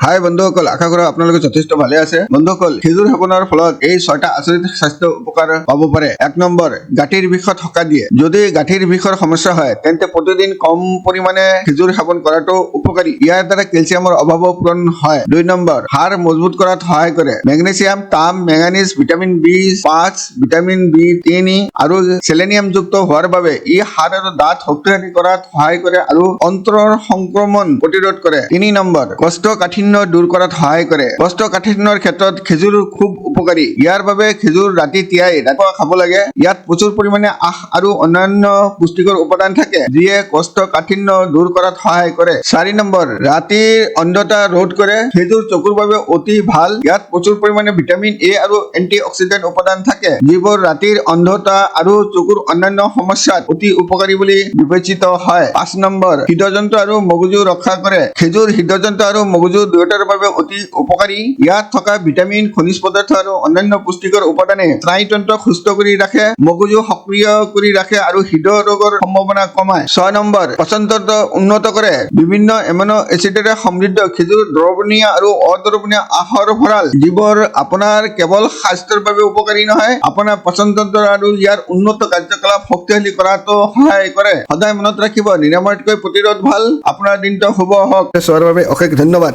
হাই বন্ধুসকল, আশা কৰো আপোনালোকে যথেষ্ট ভালে আছে। বন্ধুসকল, খেজুৰ সেৱনৰ ফলত এই 6টা আচৰিত স্বাস্থ্য উপকাৰ পাব পাৰে। 1 নম্বৰ, গাঁঠিৰ বিষত সকাহ দিয়ে। যদি গাঁঠিৰ বিষৰ সমস্যা হয় তেন্তে প্ৰতিদিন কম পৰিমাণে খেজুৰ সেৱন কৰাটো উপকাৰী। ইয়াৰ দ্বাৰা কেলছিয়ামৰ অভাৱো পূৰণ হয়। 2 নম্বৰ, হাড় মজবুত কৰাত সহায় কৰে। মেগনেছিয়াম, তাম, manganese, vitamin B5, vitamin B3 আৰু চেলেনিয়াম যুক্ত হোৱাৰ বাবে ই হাড় আৰু দাঁত শক্তিশালী কৰাত সহায় কৰে আৰু অন্ত্ৰৰ সংক্ৰমণ প্ৰতিৰোধ কৰে। 3 নম্বৰ, কোষ্ঠকাঠিন্য দূৰ কৰাত সহায় কৰে। কোষ্ঠকাঠিন্যৰ ক্ষেত্ৰত খেজুৰ খুব উপকাৰী। ইয়াৰ বাবে খেজুৰ ৰাতি তিয়াই ৰাতিপুৱা খাব লাগে। ইয়াত প্ৰচুৰ পৰিমাণে আঁহ আৰু অন্যান্য পুষ্টিকৰ উপাদান থাকে যিয়ে কোষ্ঠকাঠিন্য দূৰ কৰাত সহায় কৰে। 4 নম্বৰ, ৰাতিৰ অন্ধতা ৰোধ কৰে। খেজুৰ চকুৰ বাবে অতি ভাল। ইয়াত প্ৰচুৰ পৰিমাণে ভিটামিন A আৰু এন্টিঅক্সিডেন্ট উপাদান থাকে যিবোৰ ৰাতিৰ অন্ধতা আৰু চকুৰ অন্যান্য সমস্যাত অতি উপকাৰী বুলি বিবেচিত হয়। 5 নম্বৰ, হৃদযন্ত্ৰ আৰু মগজু ৰক্ষা কৰে। খেজুৰ হৃদযন্ত্ৰ আৰু মগজু দুয়োটাৰ বাবে অতি উপকাৰী। ইয়াত থকা ভিটামিন, খনিজ পদাৰ্থ আৰু অন্যান্য পুষ্টিকৰ উপাদানে স্নায়ুতন্ত্ৰক সুস্থ কৰি ৰাখে, মগজু সক্ৰিয় কৰি ৰাখে আৰু হৃদৰোগৰ সম্ভাৱনা কমায়। 6 নম্বৰ, পচনতন্ত্ৰ উন্নত কৰে। বিভিন্ন এমিনো এচিডেৰে সমৃদ্ধ খেজুৰ দ্ৰৱণীয় আৰু অদ্ৰৱণীয় আহাৰৰ ভঁৰাল, যিবোৰ আপোনাৰ কেৱল স্বাস্থ্যৰ বাবে উপকাৰী নহয়, আপোনাৰ পচনতন্ত্ৰ আৰু ইয়াৰ উন্নত কাৰ্যকলাপ শক্তিশালী কৰাটো সহায় কৰে। সদায় মনত ৰাখিব, নিৰাময়তকৈ প্ৰতিৰোধ ভাল। আপোনাৰ দিনটো শুভ হওক। চোৱাৰ বাবে অশেষ ধন্যবাদ।